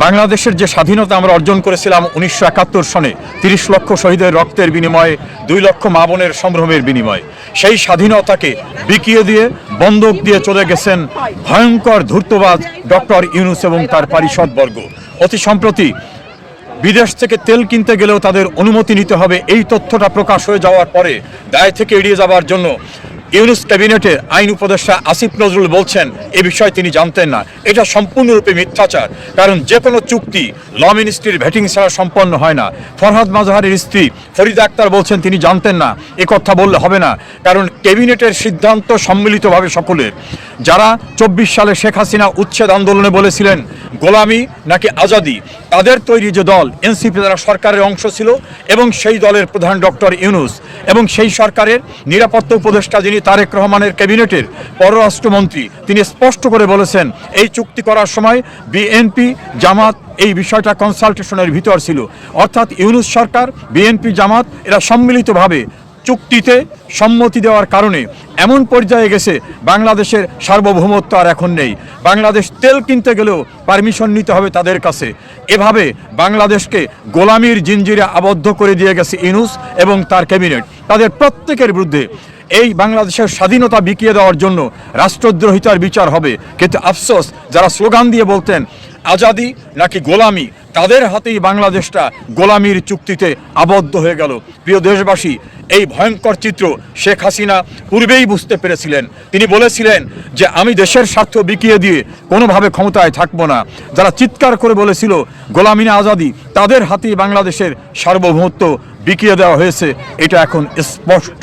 বাংলাদেশের যে স্বাধীনতা আমরা অর্জন করেছিলাম 1971 সনে 30 লক্ষ শহীদের রক্তের বিনিময়ে, 2 লক্ষ মা বোনের সম্ভ্রমের বিনিময়ে, সেই স্বাধীনতাকে বিকিয়ে দিয়ে বন্দুক দিয়ে চলে গেছেন ভয়ঙ্কর ধূর্তবাজ ডক্টর ইউনূস এবং তার পারিষদবর্গ। অতি সম্প্রতি বিদেশ থেকে তেল কিনতে গেলেও তাদের অনুমতি নিতে হবে, এই তথ্যটা প্রকাশ হয়ে যাওয়ার পরে দায় থেকে এড়িয়ে যাওয়ার জন্য ইউনূস ক্যাবিনেটের আইন উপদেষ্টা আসিফ নজরুল বলছেন এ বিষয়ে তিনি জানতেন না। এটা সম্পূর্ণরূপে মিথ্যাচার, কারণ যে কোনো চুক্তি ল মিনিস্ট্রির ভেটিং ছাড়া সম্পন্ন হয় না। ফরহাদ মাজহারের স্ত্রী ফরিদা আক্তার বলছেন তিনি জানতেন না, এ কথা বললে হবে না, কারণ ক্যাবিনেটের সিদ্ধান্ত সম্মিলিতভাবে সকলের। যারা 24 সালে শেখ হাসিনা উচ্ছেদ আন্দোলনে বলেছিলেন গোলামি নাকি আজাদি, তাদের তৈরি যে দল এনসিপি, যারা সরকারের অংশ ছিল, এবং সেই দলের প্রধান ডক্টর ইউনূস এবং সেই সরকারের নিরাপত্তা উপদেষ্টা যিনি তারেক রহমানের ক্যাবিনেটের পররাষ্ট্রমন্ত্রী, তিনি স্পষ্ট করে বলেছেন এই চুক্তি করার সময় বিএনপি জামাত এই বিষয়টা কনসালটেশনের ভিতর ছিল। অর্থাৎ ইউনূস সরকার, বিএনপি, জামাত এরা সম্মিলিতভাবে চুক্তিতে সম্মতি দেওয়ার কারণে এমন পর্যায়ে গেছে বাংলাদেশের সার্বভৌমত্ব আর এখন নেই। বাংলাদেশ তেল কিনতে গেলেও পারমিশন নিতে হবে তাদের কাছে। এভাবে বাংলাদেশকে গোলামির জিঞ্জিরে আবদ্ধ করে দিয়ে গেছে ইউনূস এবং তার ক্যাবিনেট। তাদের প্রত্যেকের বিরুদ্ধে এই বাংলাদেশের স্বাধীনতা বিকিয়ে দেওয়ার জন্য রাষ্ট্রদ্রোহিতার বিচার হবে। কিন্তু আফসোস, যারা স্লোগান দিয়ে বলতেন আজাদি নাকি গোলামি, তাদের হাতেই বাংলাদেশটা গোলামির চুক্তিতে আবদ্ধ হয়ে গেল। প্রিয় দেশবাসী, এই ভয়ঙ্কর চিত্র শেখ হাসিনা পূর্বেই বুঝতে পেরেছিলেন। তিনি বলেছিলেন যে আমি দেশের স্বার্থ বিকিয়ে দিয়ে কোনোভাবে ক্ষমতায় থাকবো না। যারা চিৎকার করে বলেছিল গোলামি না আজাদি, তাদের হাতেই বাংলাদেশের সার্বভৌমত্ব বিকিয়ে দেওয়া হয়েছে, এটা এখন স্পষ্ট।